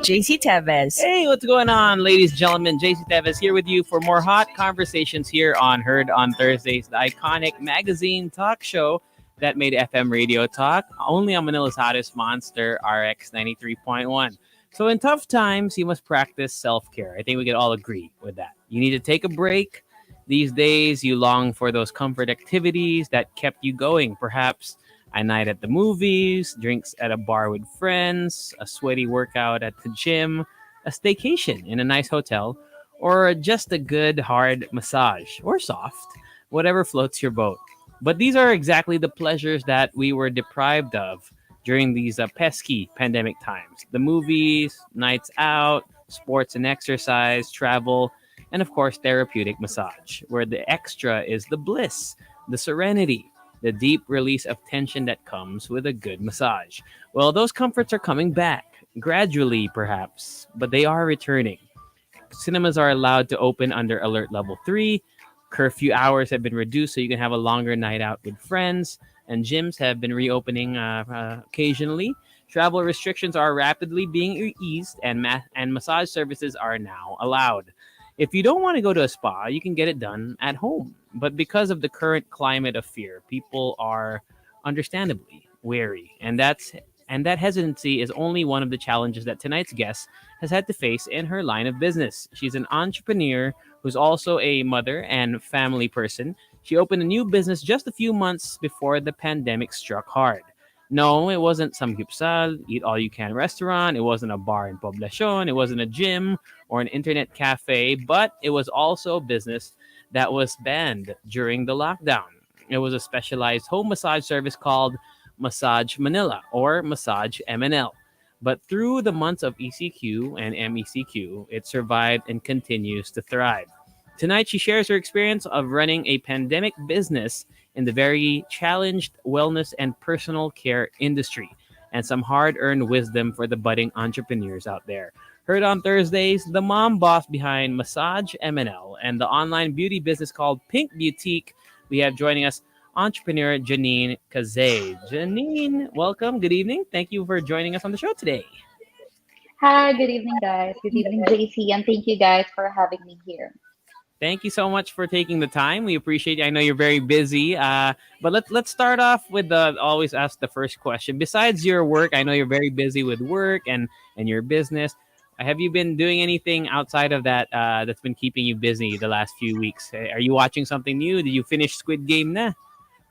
JC Tevez. Hey, what's going on, ladies and gentlemen? JC Teves here with you for more hot conversations here on Heard on Thursdays, the iconic magazine talk show that made FM radio talk, only on Manila's hottest Monster RX93.1. So, in tough times, you must practice self care. I think we could all agree with that. You need to take a break. These days, you long for those comfort activities that kept you going. Perhaps a night at the movies, drinks at a bar with friends, a sweaty workout at the gym, a staycation in a nice hotel, or just a good hard massage or soft, whatever floats your boat. But these are exactly the pleasures that we were deprived of during these pesky pandemic times. The movies, nights out, sports and exercise, travel, and of course, therapeutic massage, where the extra is the bliss, the serenity, the deep release of tension that comes with a good massage. Well, those comforts are coming back, gradually perhaps, but they are returning. Cinemas are allowed to open under alert level 3. Curfew hours have been reduced so you can have a longer night out with friends, and gyms have been reopening occasionally. Travel restrictions are rapidly being eased, and and massage services are now allowed. If you don't want to go to a spa, you can get it done at home. But because of the current climate of fear, people are understandably wary, and that hesitancy is only one of the challenges that tonight's guest has had to face in her line of business. She's an entrepreneur who's also a mother and family person. She opened a new business just a few months before the pandemic struck hard. No, it wasn't some gipsal, eat all you can restaurant. It wasn't a bar in Poblacion. It wasn't a gym or an internet cafe, but it was also a business that was banned during the lockdown. It was a specialized home massage service called MassageMNL or MassageMNL. But through the months of ECQ and MECQ, it survived and continues to thrive. Tonight, she shares her experience of running a pandemic business in the very challenged wellness and personal care industry, and some hard earned wisdom for the budding entrepreneurs out there. Heard on Thursdays, the mom boss behind Massage MNL and the online beauty business called Pink Beautiq. We have joining us entrepreneur Janine Khazaie. Janine, welcome. Good evening. Thank you for joining us on the show today. Hi, good evening, guys. Good evening, JC, and thank you guys for having me here. Thank you so much for taking the time. We appreciate it. I know you're very busy. But let's start off with the always ask the first question. Besides your work, I know you're very busy with work and your business. Have you been doing anything outside of that that's been keeping you busy the last few weeks? Are you watching something new? Did you finish Squid Game? Nah.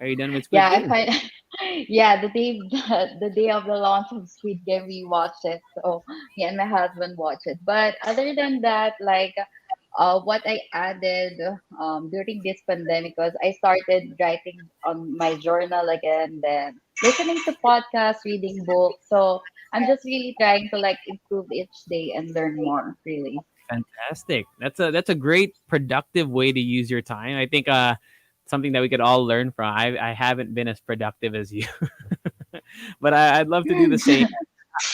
Are you done with Squid Yeah, Game? yeah, the day of the launch of Squid Game, we watched it. So me and my husband watched it. But other than that, what I added during this pandemic was I started writing on my journal again, then listening to podcasts, reading books. So I'm just really trying to like improve each day and learn more, really. Fantastic. That's a great productive way to use your time. I think something that we could all learn from. I haven't been as productive as you, but I'd love to do the same.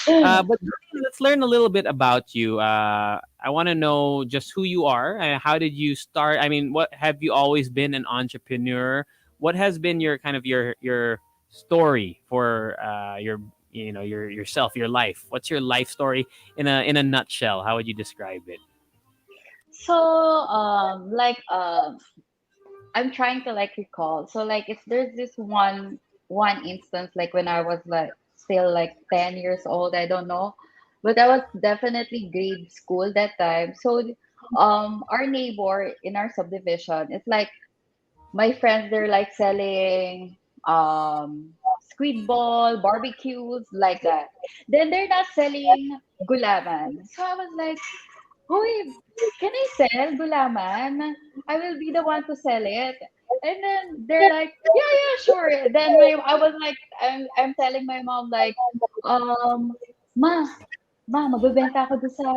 But let's learn a little bit about you. I want to know just who you are. How did you start? I mean, what have you always been an entrepreneur? What has been your kind of your story for your your yourself, your life? What's your life story in a nutshell? How would you describe it? So, I'm trying to like recall. So like if there's this one instance like when I was like still like 10 years old, I don't know. But I was definitely grade school that time. So our neighbor in our subdivision, it's like my friends they're like selling squid ball, barbecues, like that. Then they're not selling gulaman. So I was like, Hoy, can I sell gulaman? I will be the one to sell it. And then they're like, yeah, yeah, sure. Then I was like, I'm telling my mom like, ma, magbebenta ako doon sa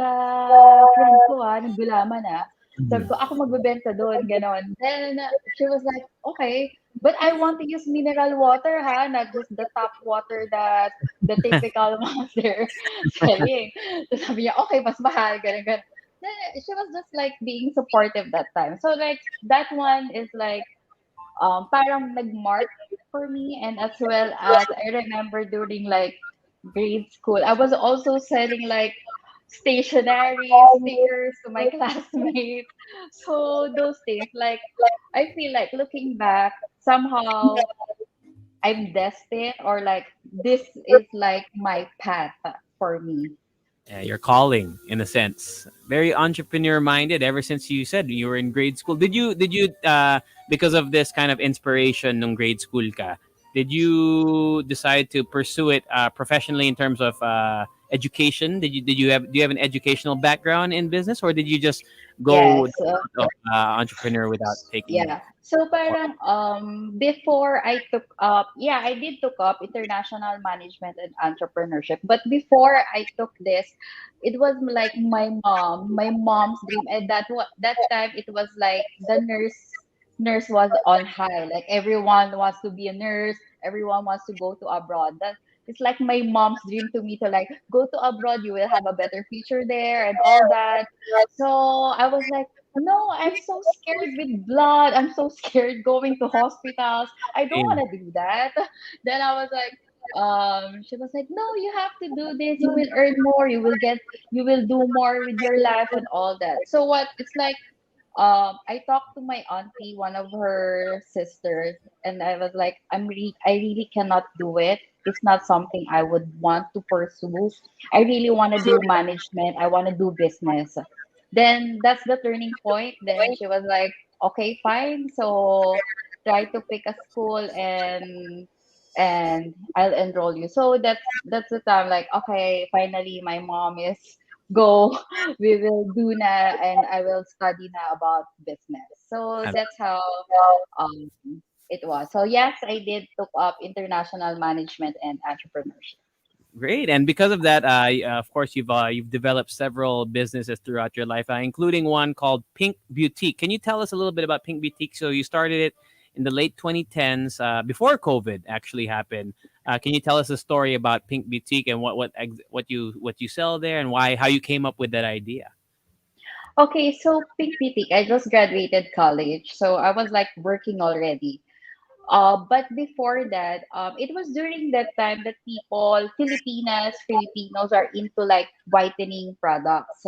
friend ko ng gulaman Sabi ko, ako magbebenta doon, gano'n. Then she was like, okay, but I want to use mineral water not just the tap water that the typical ones they're selling. So sabi niya, okay, mas mahal, ganun, ganun. Then she was just like being supportive that time. So like that one is like parang nag-mark for me, and as well as I remember during like grade school, I was also selling like stationery, stickers to my classmates. So those things, like I feel like looking back, somehow I'm destined, or like this is like my path for me. Your calling in a sense, very entrepreneur minded ever since you said you were in grade school. Did you because of this kind of inspiration nung grade school ka, did you decide to pursue it professionally in terms of education? Do you have an educational background in business, or did you just go Yes. the route of entrepreneur without taking Yeah. So or parang before I took up, yeah, I did took up international management and entrepreneurship. But before I took this, it was like my mom's dream. And that time it was like the nurse was on high. Like everyone wants to be a nurse, everyone wants to go to abroad. That it's like my mom's dream to me to like go to abroad, you will have a better future there and all that. So I was like, no, I'm so scared with blood. I'm so scared going to hospitals. I don't want same? to do that. Then I was like, she was like, no, you have to do this. You will earn more. You will do more with your life and all that. So what? It's like, I talked to my auntie, one of her sisters, and I was like, I really cannot do it. It's not something I would want to pursue. I really want to do management. I want to do business. Then that's the turning point. Then she was like, okay, fine. So try to pick a school and I'll enroll you. So that's the time like, okay, finally my mom is go, we will do na and I will study na about business. So that's how um it was. So yes, I did took up international management and entrepreneurship. Great, and because of that, of course, you've developed several businesses throughout your life, including one called Pink Beautiq. Can you tell us a little bit about Pink Beautiq? So you started it in the late 2010s, before COVID actually happened. Can you tell us a story about Pink Beautiq and what you sell there, and why how you came up with that idea? Okay, so Pink Pitik, I just graduated college, so I was like working already. But before that, it was during that time that Filipinos are into like whitening products.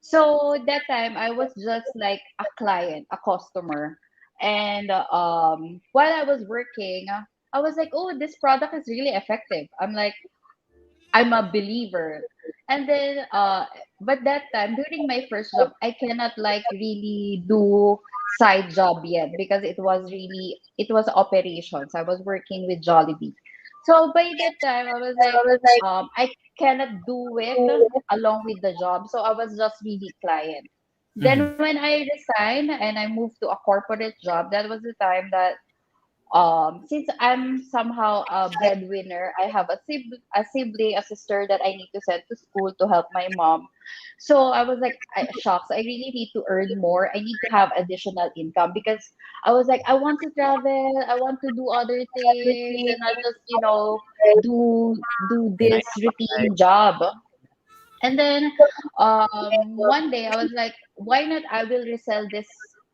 So that time I was just like a client, a customer. And while I was working, I was like, oh, this product is really effective. I'm a believer. And then but that time during my first job I cannot like really do side job yet because it was operations. I was working with Jollibee. So by that time I was like I cannot do it along with the job. So I was just really client. Then Hmm. when I resigned and I moved to a corporate job, that was the time that since I'm somehow a breadwinner, I have a sibling, a sister that I need to send to school to help my mom. So I was like, shucks, I really need to earn more. I need to have additional income because I was like, I want to travel, I want to do other things, and not just do Nice. this routine job. And then one day I was like, why not I will resell this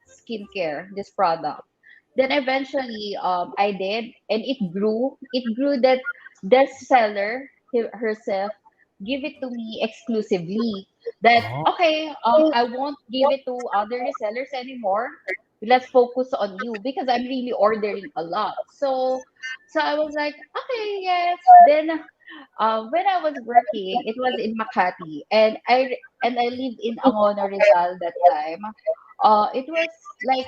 skincare, this product. Then eventually I did and it grew. It grew that the seller herself give it to me exclusively. That Oh, okay, I won't give it to other resellers anymore. Let's focus on you because I'm really ordering a lot. So I was like, okay, yes. Then when I was working, it was in Makati, and I lived in Angono Rizal that time. It was like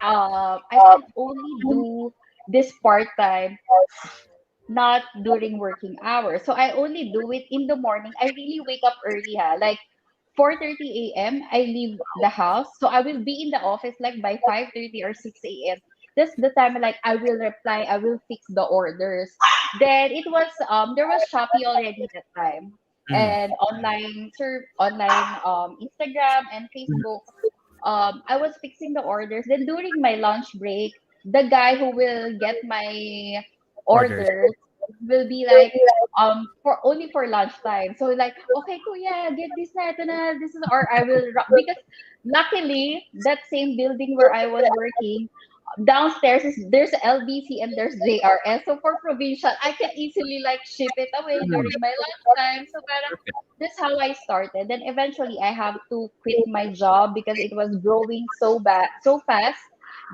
I can only do this part time, not during working hours. So I only do it in the morning. I really wake up early, ha, like 4:30 a.m. I leave the house, so I will be in the office like by 5:30 or 6 a.m. That's the time like I will reply, I will fix the orders. Then it was there was Shopee already that time, mm. and online Instagram and Facebook. I was fixing the orders. Then during my lunch break, the guy who will get my Orders. orders will be like for only for lunchtime. So like, okay, kuya, get this na, ito na, this is, or I will because luckily that same building where I was working, downstairs there's LBC and there's JRS. So for provincial, I can easily like ship it away Mm, during my lunchtime. So parang perfect. that's how I started. Then eventually I have to quit my job because it was growing so bad, so fast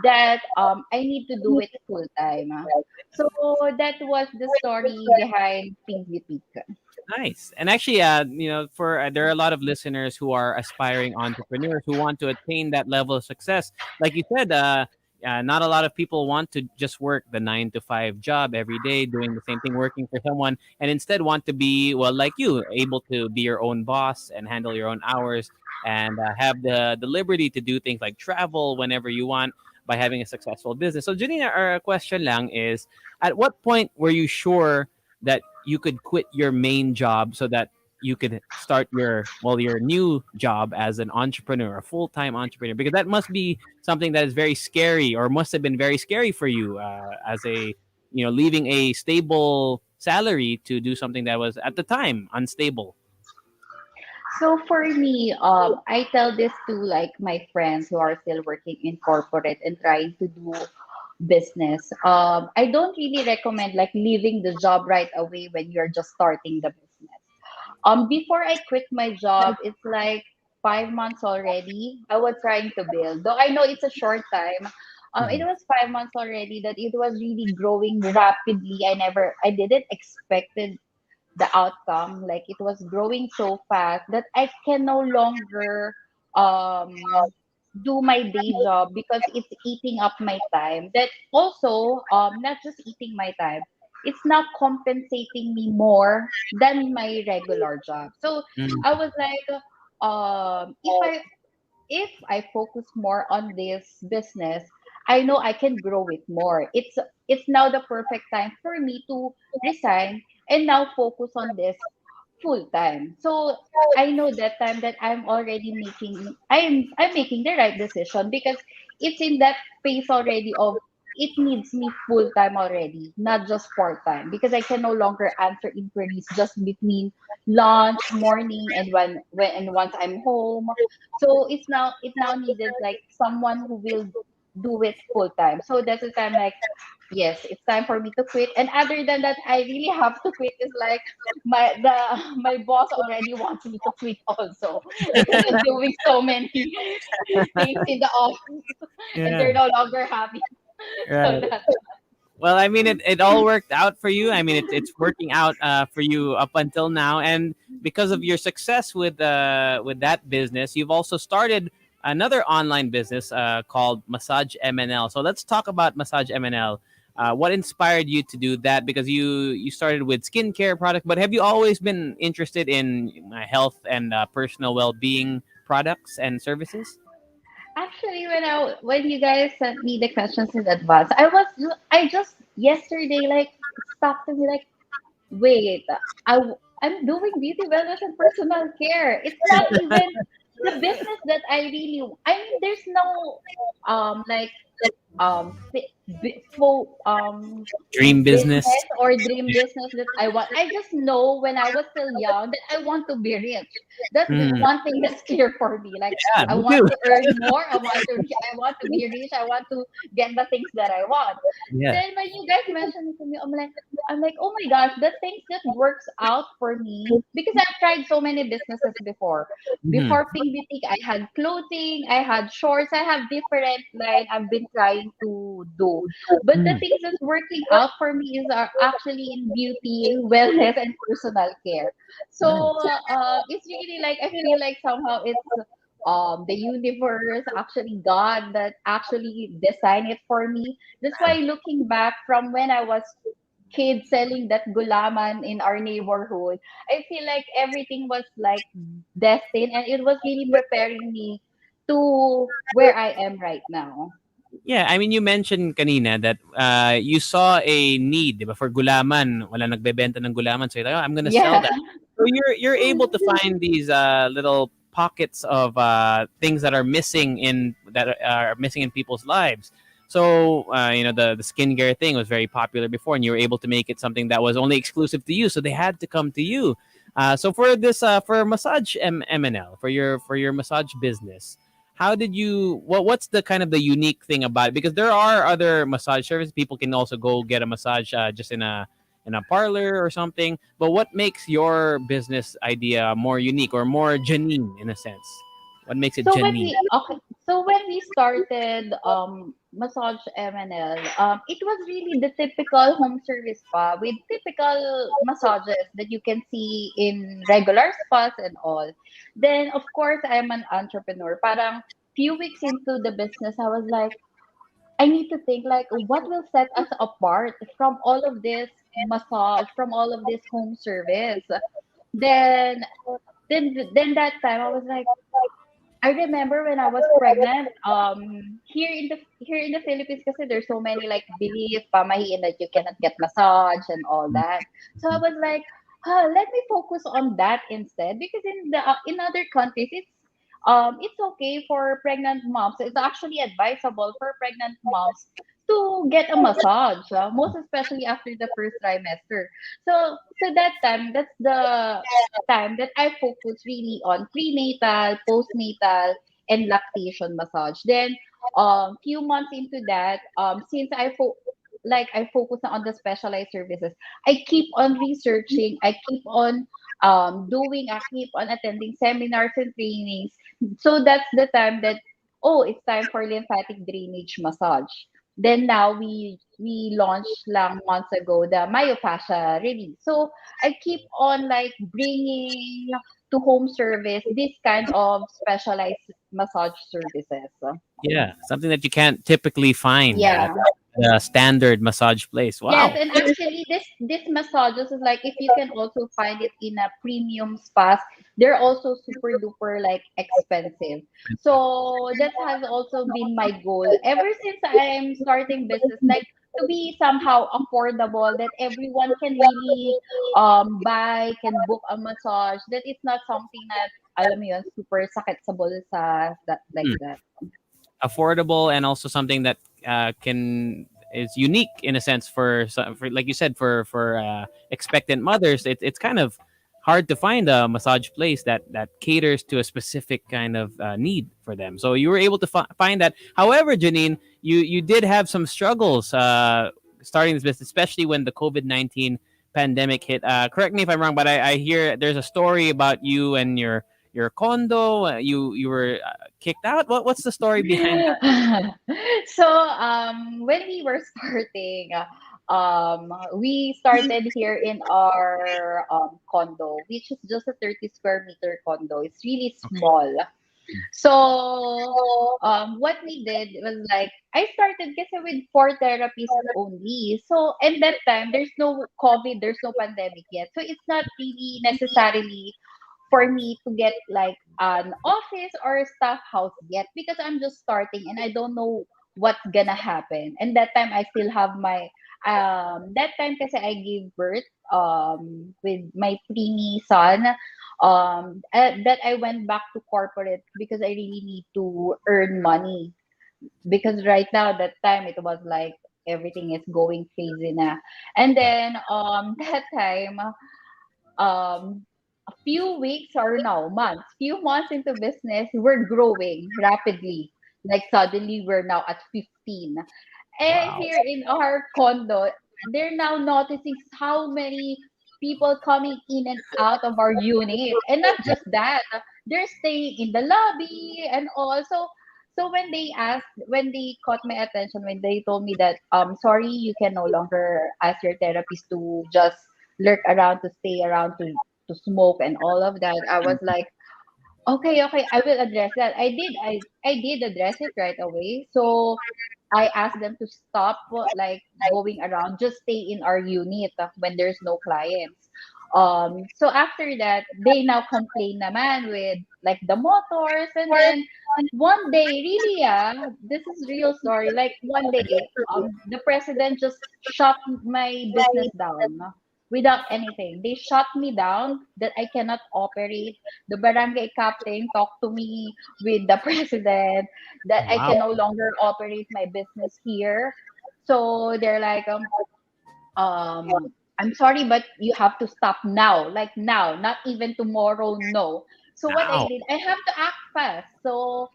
that I need to do it full time. So that was the story behind Pink Beauty. Nice. And actually, for there are a lot of listeners who are aspiring entrepreneurs who want to attain that level of success. Like you said, not a lot of people want to just work the 9 to 5 job every day, doing the same thing, working for someone, and instead want to be, well, like you, able to be your own boss and handle your own hours and have the liberty to do things like travel whenever you want by having a successful business. So, Janina, our question lang is, at what point were you sure that you could quit your main job so that you could start your new job as an entrepreneur, a full-time entrepreneur? Because that must be something that is very scary, or must have been very scary for you, as a, leaving a stable salary to do something that was at the time unstable. So for me, I tell this to like my friends who are still working in corporate and trying to do business. I don't really recommend like leaving the job right away when you're just starting the business. Before I quit my job, it's like 5 months already. I was trying to build, though I know it's a short time. It Mhm. was 5 months already that it was really growing rapidly. I didn't expected the outcome. Like it was growing so fast that I can no longer um do my day job because it's eating up my time. That also not just eating my time, it's now compensating me more than my regular job. So Mm. I was like, if I focus more on this business, I know I can grow it more. It's now the perfect time for me to resign and now focus on this full time. So I know that time that I'm making the right decision because it's in that phase already of it needs me full time already, not just part time, because I can no longer answer inquiries just between lunch, morning, and when and once I'm home. So it now needed like someone who will do it full time. So that's the time like yes, it's time for me to quit. And other than that, I really have to quit is like my boss already wants me to quit also because I'm doing so many things in the office and Yeah. they're no longer happy. So Right. that's Well, I mean, it all worked out for you. I mean, it's working out for you up until now, and because of your success with that business, you've also started another online business called MassageMNL. So let's talk about MassageMNL. What inspired you to do that? Because you started with skincare products, but have you always been interested in health and personal well being products and services? actually when you guys sent me the questions in advance, I just yesterday like stopped to be like wait, I'm doing beauty wellness and personal care. It's not even the business that I really. I mean, there's no like full Dream business. business or dream business that I want. I just know when I was still young that I want to be rich. That's the Hmm. one thing that's clear for me. Like Yeah, I me want too. to earn more. I want to be rich. I want to get the things that I want. Yeah. Then when you guys mentioned it to me, I'm like, oh my gosh, the things that works out for me because I've tried so many businesses before. Mhm. Before Pink Boutique, I had clothing, I had shorts, I have different line I've been trying to do. But the Mhm. things that's working out for me is are actually in beauty, wellness, and personal care. So Nice. it's really like I feel like somehow it's the universe, actually God that actually designed it for me. That's why looking back from when I was kid selling that gulaman in our neighborhood, I feel like everything was like destined and it was really preparing me to where I am right now. Yeah, I mean, you mentioned kanina that you saw a need, di ba, for gulaman. Wala nagbebenta ng gulaman, so you're like, oh, I'm gonna sell Yeah. that. So you're able to find these little pockets of things that are missing in people's lives. So the skincare thing was very popular before, and you were able to make it something that was only exclusive to you. So they had to come to you. So for this for massage MNL for your massage business. How did you? What's the kind of the unique thing about it? Because there are other massage services. People can also go get a massage just in a parlor or something. But what makes your business idea more unique or more Janine in a sense? What makes it So when Janine? we okay, so when we started Massage MNL, it was really the typical home service spa with typical massages that you can see in regular spas and all. Then of course I'm an entrepreneur. Parang few weeks into the business, I was like, I need to think like what will set us apart from all of this massage, from all of this home service. Then then that time I was like, I remember when I was pregnant, here in the Philippines kasi there's so many like belief pamahiin that you cannot get massage and all that. So I was like, let me focus on that instead because in other countries it's okay for pregnant moms. It's actually advisable for pregnant moms to get a massage, most especially after the first trimester. So that time, that's the time that I focus really on prenatal, postnatal, and lactation massage. Then, few months into that, since I focus on the specialized services, I keep on researching. I keep on attending seminars and trainings. So that's the time that it's time for lymphatic drainage massage. Then now we launched lang months ago the myofascia release. So I keep on like bringing to home service this kind of specialized massage services. Yeah, something that you can't typically find at Yeah. a standard massage place. Yes, Wow. and actually this massages is like if you can also find it in a premium spas, they're also super duper like expensive. So that has also been my goal ever since I'm starting business, like to be somehow affordable that everyone can really buy, can book a massage. That it's not something that alam mo yun, super sakit sa bulsa that like Hmm. that. Affordable and also something that can is unique in a sense for like you said for expectant mothers. It's kind of hard to find a massage place that caters to a specific kind of need for them. So you were able to find that. However, Janine, you did have some struggles starting this business, especially when the COVID-19 pandemic hit. Correct me if I'm wrong, but I hear there's a story about you and your condo. You were kicked out. What's the story behind that? So when we were starting, we started here in our condo, which is just a 30 square meter condo. It's really Okay. small. So what we did was like I started kasi with four therapists only. So and that time there's no COVID, there's no pandemic yet. So it's not really necessarily for me to get like an office or staff house yet because I'm just starting and I don't know what's gonna happen. And that time I still have my that time kasi I gave birth with my preemie son that I went back to corporate because I really need to earn money because right now that time it was like everything is going crazy na. And then that time a few weeks or no months, few months into business, we're growing rapidly. Like suddenly we're now at 15. And Wow. here in our condo, they're now noticing how many people coming in and out of our unit. And not just that, they're staying in the lobby and all. So when they caught my attention, when they told me that sorry, you can no longer ask your therapist to just lurk around, to stay around, to smoke and all of that, I was like, okay, okay, I will address that. I did address it right away. So I asked them to stop like going around, just stay in our unit when there's no clients. So after that, they now complain naman with like the motors, and then one day, really, this is real story. Like one day, the president just shut my business down without anything. They shut me down that I cannot operate. The barangay captain talked to me with the president that I Wow. can no longer operate my business here. So they're like, I'm sorry, but you have to stop now, like now, not even tomorrow, no. So what I Wow. did, I have to act fast. So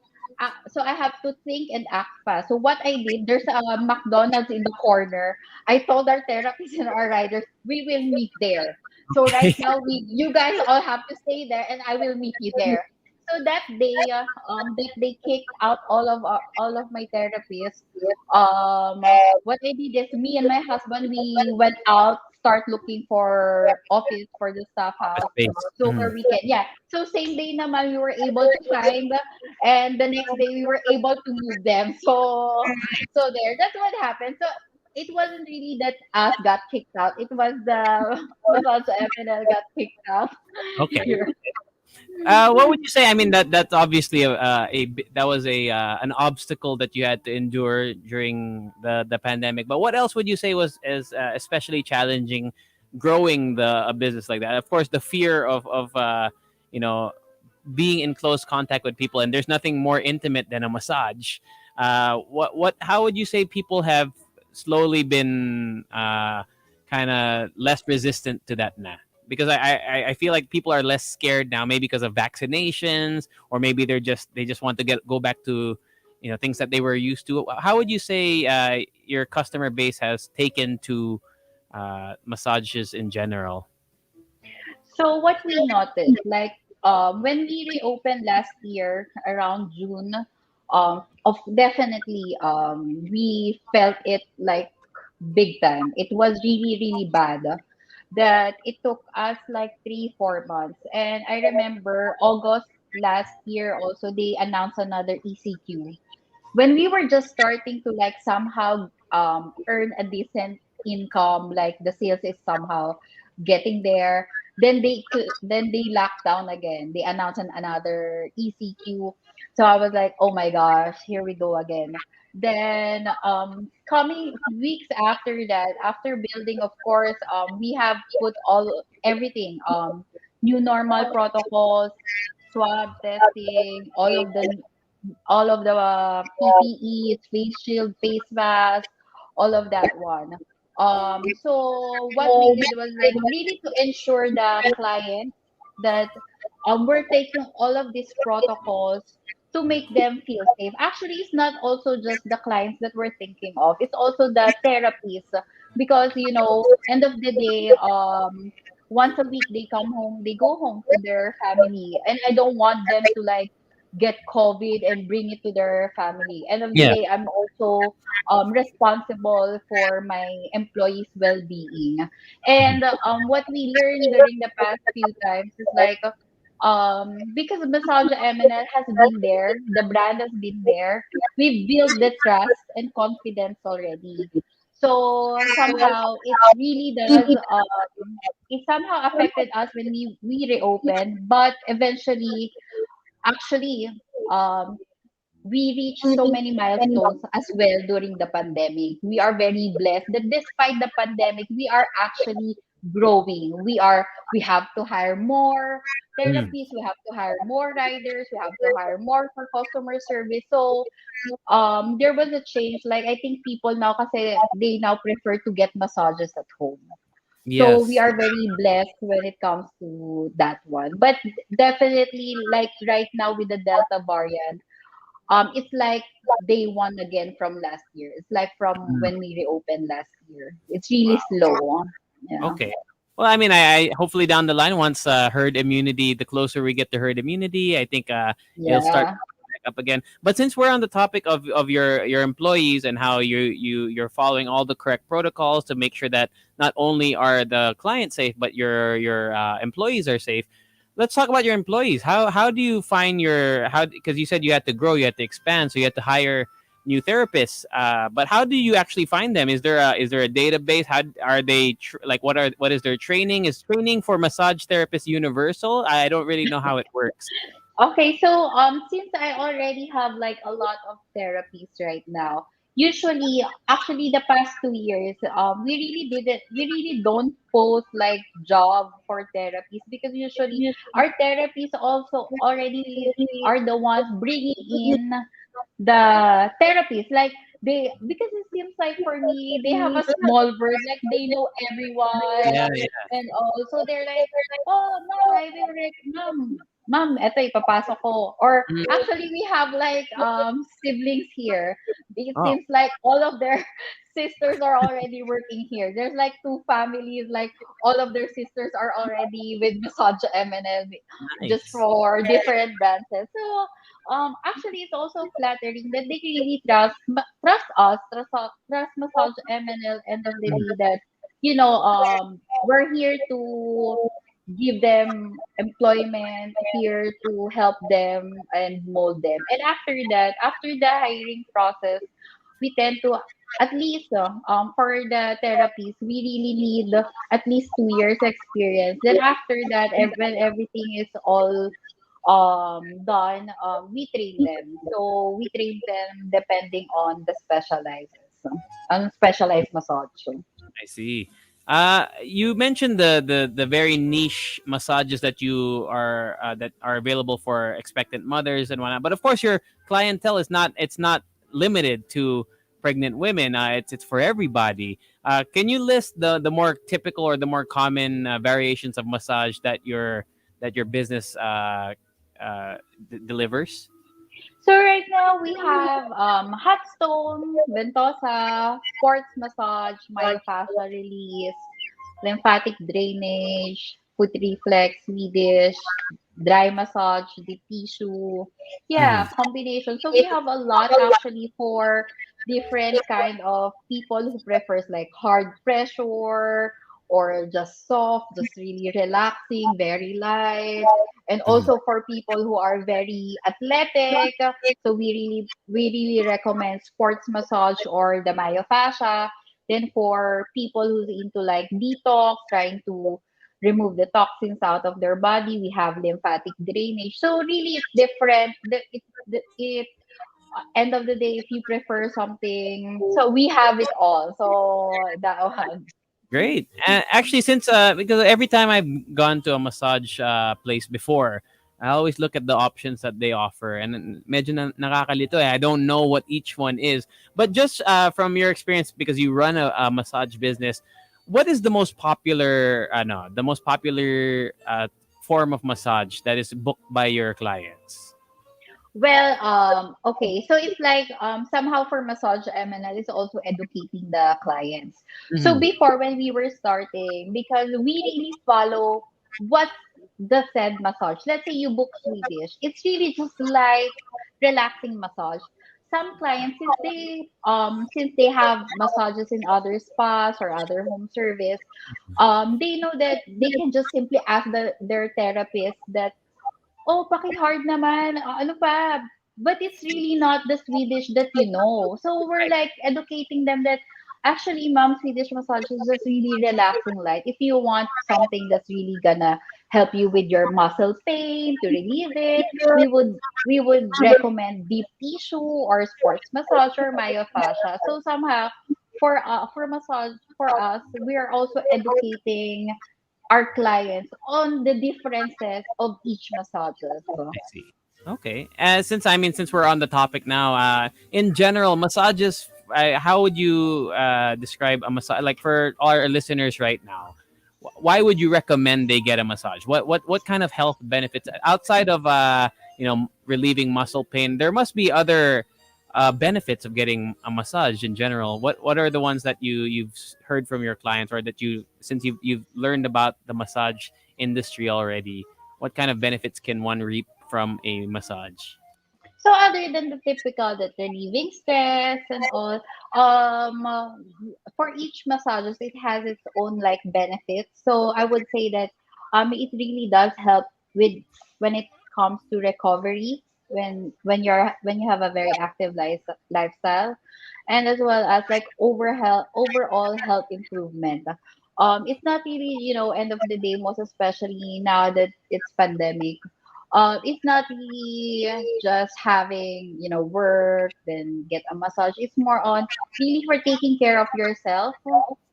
so I have to think and act fast. So what I did, there's a McDonald's in the corner. I told our therapists and our riders, we will meet there. So right Okay. now, you guys all have to stay there, and I will meet you there. So that they kicked out all of my therapists. What I did is me and my husband we went out, start looking for office for the staff house. Space. So where we can, yeah. So same day naman we were able to find, and the next day we were able to move them. So there, that's what happened. So it wasn't really that us got kicked out. It was the massage MNL got kicked out. Okay. Here. What would you say? I mean, that's obviously that was an obstacle that you had to endure during the pandemic. But what else would you say was as especially challenging growing a business like that? Of course, the fear of you know being in close contact with people, and there's nothing more intimate than a massage. What how would you say people have slowly been kind of less resistant to that now? Because I feel like people are less scared now, maybe because of vaccinations, or maybe they just want to go back to things that they were used to. How would you say your customer base has taken to massages in general? So what we noticed, like when we reopened last year around June, of definitely we felt it like big time. It was really really bad. That it took us like 3 4 months, and I remember August last year also they announced another ECQ when we were just starting to like somehow earn a decent income, like the sales is somehow getting there. Then they locked down again. They announced another ECQ. So I was like, oh my gosh, here we go again. Then coming weeks after that, after building, of course, we have put all everything, new normal protocols, swab testing, all of the PPEs, face shield, face mask, all of that one. So what we did was like really to ensure the client that we're taking all of these protocols to make them feel safe. Actually, it's not also just the clients that we're thinking of. It's also the therapies because end of the day, once a week they come home, they go home to their family, and I don't want them to like get COVID and bring it to their family. End of the Yeah. day, I'm also responsible for my employees' well-being. And what we learned during the past few times is like, because Massage MNL has been there, the brand has been there, we've built the trust and confidence already. So somehow it really does. It somehow affected us when we reopened, but eventually, actually, um, we reached so many milestones as well during the pandemic. We are very blessed that despite the pandemic, we are actually growing. We have to hire more Mm. therapists, we have to hire more riders, we have to hire more for customer service. So there was a change. Like I think people now kasi they now prefer to get massages at home. So we Yes. are very blessed when it comes to that one. But definitely like right now with the Delta variant, it's like day one again from last year. It's like from Mm. when we reopened last year. It's really Wow. slow. Yeah. Okay. Well, I mean, I hopefully down the line, once herd immunity, the closer we get to herd immunity, I think it'll start Yeah. back up again. But since we're on the topic of your employees and how you're following all the correct protocols to make sure that not only are the clients safe, but your employees are safe. Let's talk about your employees. How do you find your how because you said you had to grow, you had to expand, so you had to hire new therapists. But how do you actually find them? Is there a database? How are they like? What is their training? Is training for massage therapists universal? I don't really know how it works. Okay, so since I already have like a lot of therapies right now, usually actually the past 2 years, we really don't post like job for therapies because usually our therapies also already are the ones bringing in the therapies. Like they, because it seems like for me they have a small world, like they know everyone, Yeah, yeah. and also they're like, oh ma'am, I will ma'am. Ma'am, eto ipapasok ko. Or Mm. actually, we have like siblings here. It Oh, seems like all of their sisters are already working here. There's like two families, like all of their sisters are already with Massage MNL just nice. for different branches. So actually, it's also flattering that they really trust us, trust Massage MNL. End of the day, that we're here to give them employment, here to help them and mold them. And after that, after the hiring process, we tend to, at least for the therapies, we really need at least 2 years experience. Then after that, when everything is all done, we train them. So we train them depending on the specializes, on specialized massage. I see. You mentioned the very niche massages that you are that are available for expectant mothers and whatnot. But of course, your clientele is not. It's not limited to pregnant women. It's for everybody. Can you list the more typical or the more common variations of massage that your business delivers? So right now we have hot stone, ventosa, sports massage, myofascial release, lymphatic drainage, foot reflex, Swedish, dry massage, deep tissue. Yeah, Mhm. combination. So we have a lot actually for different kind of people who prefers like hard pressure or just soft, just really relaxing, very light. And Mhm. also for people who are very athletic, so we really recommend sports massage or the myofascia. Then for people who's into like detox, trying to remove the toxins out of their body, we have lymphatic drainage. So really, it's different. End of the day, if you prefer something, so we have it all. So that one. Great. Actually, since because every time I've gone to a massage place before, I always look at the options that they offer, and medyo nakakalito eh. I don't know what each one is, but just from your experience, because you run a massage business, what is the most popular? No, the most popular form of massage that is booked by your clients. Well, okay. So it's like somehow for Massage MNL is also educating the clients. So Mm-hmm. before when we were starting, because we really follow what the said massage. Let's say you book Swedish, it's really just like relaxing massage. Some clients, since they have massages in other spas or other home service, they know that they can just simply ask their therapist that, oh, pakihard naman. Ano pa? But it's really not the Swedish that you know. So we're Right. like educating them that actually, mom, Swedish massage is just really relaxing light. If you want something that's really gonna help you with your muscle pain to relieve it, we would recommend deep tissue or sports massage or myofascia. So somehow for massage for us, we are also educating our clients on the differences of each massages. I see. Okay. Since we're on the topic now, in general, massages. How would you describe a massage? Like for our listeners right now, why would you recommend they get a massage? What kind of health benefits outside of relieving muscle pain? There must be other benefits of getting a massage in general. What are the ones that you've heard from your clients, or that since you've learned about the massage industry already? What kind of benefits can one reap from a massage? So other than the typical that relieving stress and all, um, uh, for each massages it has its own like benefits. So I would say that it really does help with when it comes to recovery when you have a very active lifestyle, and as well as like overall health improvement. It's not really, end of the day, most especially now that it's pandemic, it's not really just having, work, then get a massage. It's more on really for taking care of yourself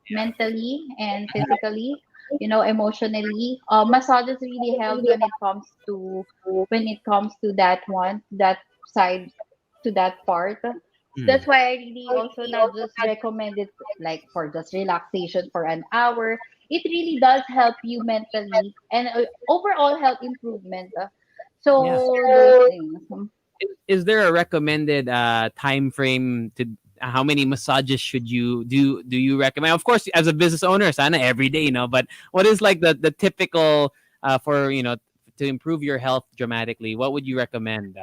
mentally and physically, emotionally. Massages really helps when it comes to that side, to that part. Mm, That's why I really also not just recommend it like for just relaxation for an hour. It really does help you mentally and overall health improvement. Yeah. So those things. Is there a recommended time frame to how many massages should you do you recommend? Of course, as a business owner, sana every day, but what is like the typical for to improve your health dramatically? What would you recommend?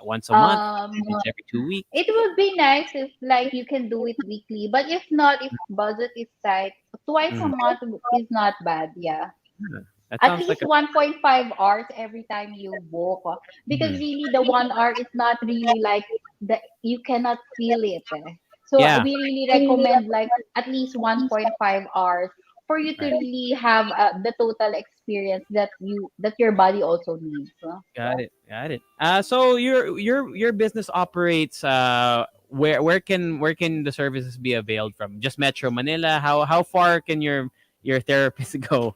Once a month, Um, once every 2 weeks? it would be nice if like you can do it weekly, but if not, if budget is tight, twice a Mm, month is not bad. Yeah. yeah, that At sounds like least a 1.5 hours every time you walk, because mhm. really the 1 hour is not really like the you cannot feel it, eh. So Yeah, we really recommend like at least 1.5 hours for you to right. really have the total experience that your body also needs. Got it. Got it. So your business operates. Where can the services be availed from? Just Metro Manila. How far can your therapist go?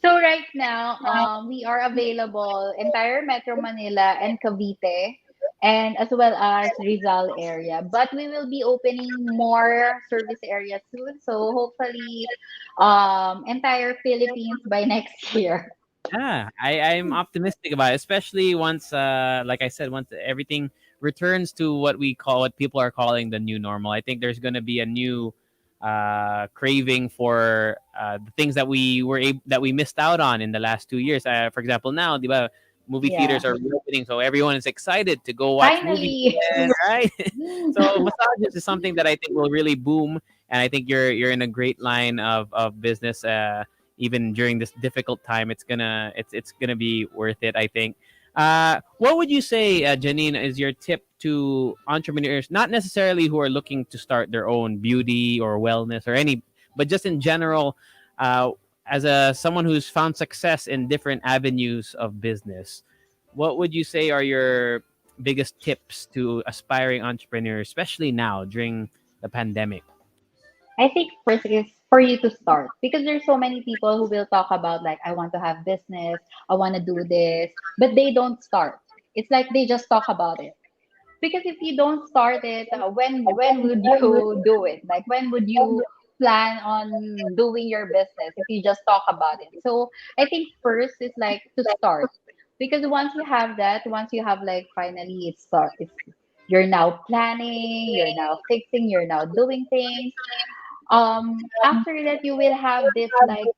So right now, we are available entire Metro Manila and Cavite, and as well as Rizal area. But we will be opening more service areas soon. So hopefully, entire Philippines by next year. Yeah, I'm optimistic about it, especially once, like I said, once everything returns to what people are calling the new normal. I think there's going to be a new craving for the things that that we missed out on in the last 2 years. For example, now the movie theaters Yeah, are reopening, so everyone is excited to go watch movies finally. again, right? So massages is something that I think will really boom, and I think you're in a great line of business. Even during this difficult time, it's gonna be worth it, I think. What would you say, Janine, is your tip to entrepreneurs, not necessarily who are looking to start their own beauty or wellness or any, but just in general, uh, as a someone who's found success in different avenues of business? What would you say are your biggest tips to aspiring entrepreneurs, especially now during the pandemic? I think first is for you to start, because there's so many people who will talk about like I want to have business, I want to do this, but they don't start. It's like they just talk about it. Because if you don't start it, when would you do it? Like when would you plan on doing your business if you just talk about it? So I think first is like to start, because once you have that, once you have like finally it's you're now planning, you're now fixing, you're now doing things. After that you will have this like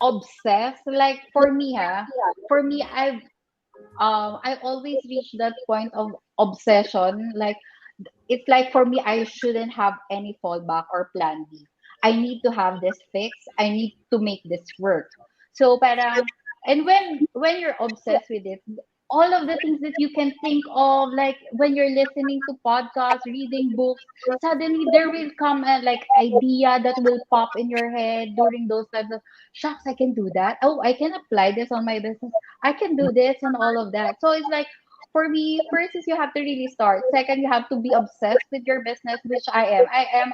obsessed, like for me, for me, I always reach that point of obsession. Like it's like for me, I shouldn't have any fallback or plan B. I need to have this fixed. I need to make this work. So parang, and when you're obsessed with it, all of the things that you can think of, like when you're listening to podcasts, reading books, suddenly there will come a like idea that will pop in your head during those times of, shucks, I can do that. Oh, I can apply this on my business. I can do this and all of that. So it's like for me, first is you have to really start. Second, you have to be obsessed with your business, which I am. I am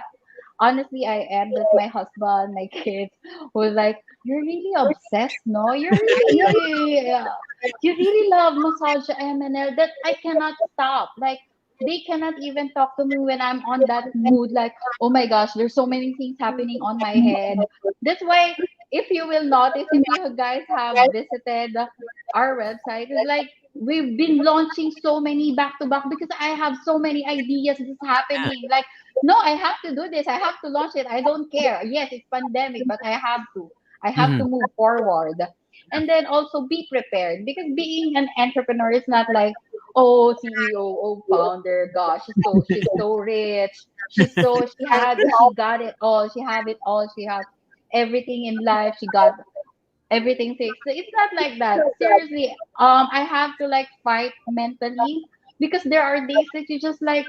honestly, I am. That my husband, my kids was like, "You're really obsessed, no? You really love massage MNL that I cannot stop. Like they cannot even talk to me when I'm on that mood. Like, oh my gosh, there's so many things happening on my head. That's why." If you will notice, if you guys have visited our website, it's like we've been launching so many back to back because I have so many ideas that's happening. Like, no, I have to do this. I have to launch it. I don't care. Yes, it's pandemic, but I have to. I have to Mhm. move forward. And then also be prepared, because being an entrepreneur is not like, oh, CEO, oh, founder, gosh, she's so rich. She got it all. She have it all. She has everything in life. She got everything fixed. So it's not like that. Seriously, I have to like fight mentally, because there are days that you just like,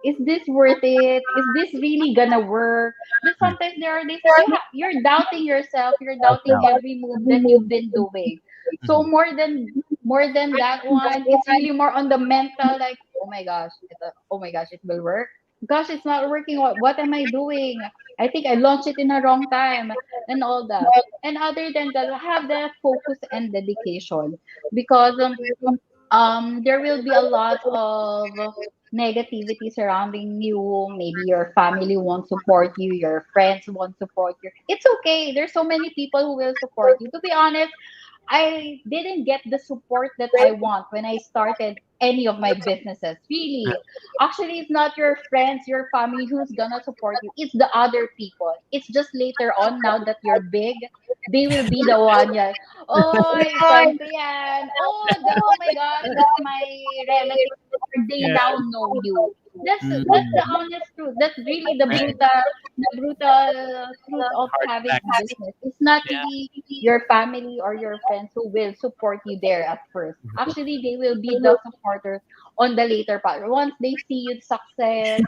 is this worth it? Is this really gonna work? Then Right. sometimes there are days that you're doubting yourself, you're doubting Self-doubt. every move that you've been doing. So Mhm. more than that one, it's really more on the mental, like, oh my gosh, oh my gosh, it will work. Gosh, it's not working. What am I doing? I think I launched it in a wrong time and all that. And other than that, have the focus and dedication, because there will be a lot of negativity surrounding you. Maybe your family won't support you, your friends won't support you. It's okay. There's so many people who will support you. To be honest, I didn't get the support that I want when I started any of my businesses. Really. Actually, it's not your friends, your family who's gonna support you. It's the other people. It's just later on, now that you're big, they will be the one. Yeah. Oh, kwento yan. Oh my God, that's my relative. Or they Yeah. now know you. That's Mm. the honest truth. That's really Right. the brutal truth of Hard having a facts. business. It's not Yeah. really your family or your friends who will support you there at first. Mhm. Actually, they will be the supporters on the later part. Once they see you succeed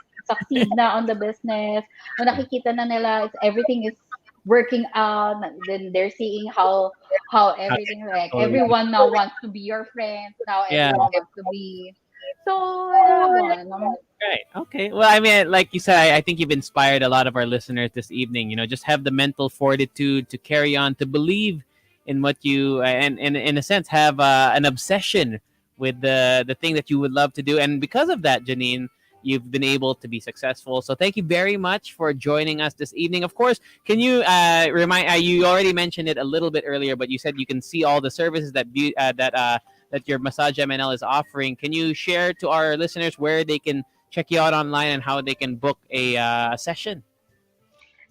na on the business, when nakikita na nila it's everything is working out, then they're seeing how How everything, like successful. everyone now wants to be your friends. Now Yeah. everyone wants to be. So that one. Right. Okay. Well, I mean, like you said, I think you've inspired a lot of our listeners this evening. Just have the mental fortitude to carry on, to believe in what you, and in a sense, have an obsession with the thing that you would love to do. And because of that, Janine, you've been able to be successful. So thank you very much for joining us this evening. Of course, can you remind? You already mentioned it a little bit earlier, but you said you can see all the services that your Massage MNL is offering. Can you share to our listeners where they can check you out online and how they can book a session?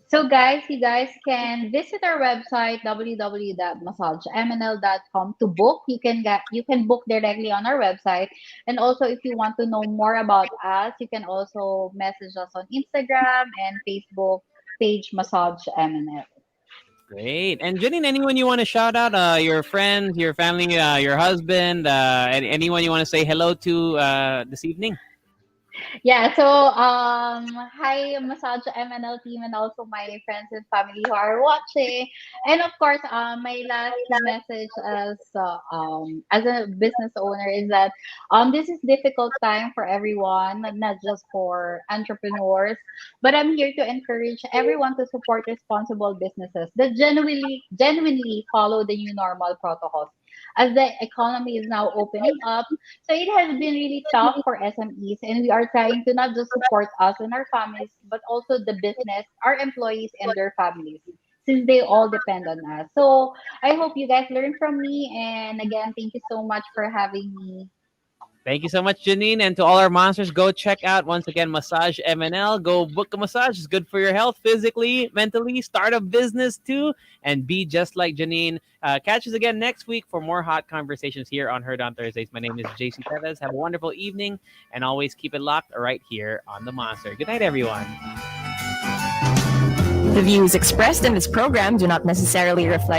So guys, you guys can visit our website www.massagemnl.com to book. You can book directly on our website. And also if you want to know more about us, you can also message us on Instagram and Facebook page Massage MNL. Great. And Janine, anyone you want to shout out? Your friends, your family, your husband, anyone you want to say hello to this evening? Yeah, so hi Massage MNL team and also my friends and family who are watching. And of course, my last message as a business owner is that this is difficult time for everyone, not just for entrepreneurs, but I'm here to encourage everyone to support responsible businesses that genuinely follow the new normal protocols. As the economy is now opening up, so it has been really tough for SMEs, and we are trying to not just support us and our families, but also the business, our employees, and their families, since they all depend on us. So I hope you guys learn from me. And again, thank you so much for having me. Thank you so much, Janine. And to all our monsters, go check out once again Massage MNL. Go book a massage. It's good for your health, physically, mentally. Start a business too, and be just like Janine. Catch us again next week for more hot conversations here on Heard on Thursdays. My name is JC Tevez. Have a wonderful evening, and always keep it locked right here on the Monster. Good night, everyone. The views expressed in this program do not necessarily reflect